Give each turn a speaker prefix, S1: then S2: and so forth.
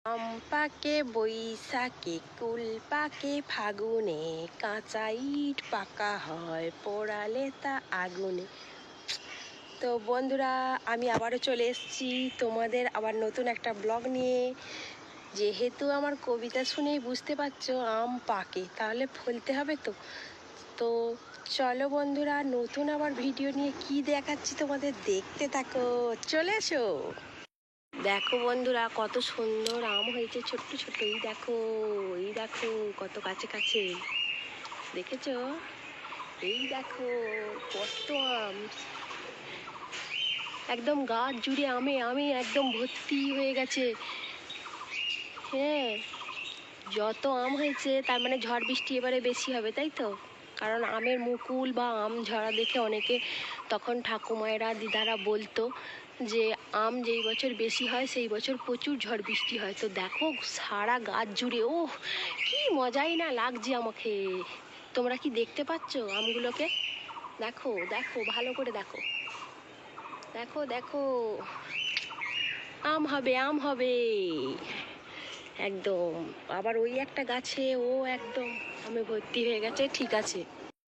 S1: আম পাকে বৈশাখে, কুল পাকে ফাগুনে, কাঁচা ইট পাকা হয় পোড়ালে তা আগুনে। তো বন্ধুরা, আমি আবারও চলে এসেছি তোমাদের আবার নতুন একটা ব্লগ নিয়ে। যেহেতু আমার কবিতা শুনেই বুঝতে পারছো আম পাকে, তাহলে ফলতে হবে তো। তো চলো বন্ধুরা, নতুন আবার ভিডিও নিয়ে কি দেখাচ্ছি তোমাদের, দেখতে থাকো। চলে এসো। দেখো বন্ধুরা, কত সুন্দর আম হয়েছে, ছোট্ট ছোট্ট। এই দেখো, এই দেখো কত কাছে কাছে, দেখেছো? এই দেখো কত আম, একদম গাছ জুড়ে আমে আমে একদম ভর্তি হয়ে গেছে। হ্যাঁ, যত আম হয়েছে তার মানে ঝড় বৃষ্টি এবারে বেশি হবে, তাই তো? কারণ আমের মুকুল বা আম ঝরা দেখে অনেকে তখন ঠাকুমায়েরা দিদারা বলতো যে আম যেই বছর বেশি হয় সেই বছর প্রচুর ঝড় বৃষ্টি হয়। তো দেখো সারা গাছ জুড়ে, ও কি মজাই না লাগছে আমাকে। তোমরা কি দেখতে পাচ্ছ আমগুলোকে? দেখো দেখো, ভালো করে দেখো, দেখো দেখো, আম হবে আম হবে একদম। আবার ওই একটা গাছে ও একদম আমে ভর্তি হয়ে গেছে। ঠিক আছে।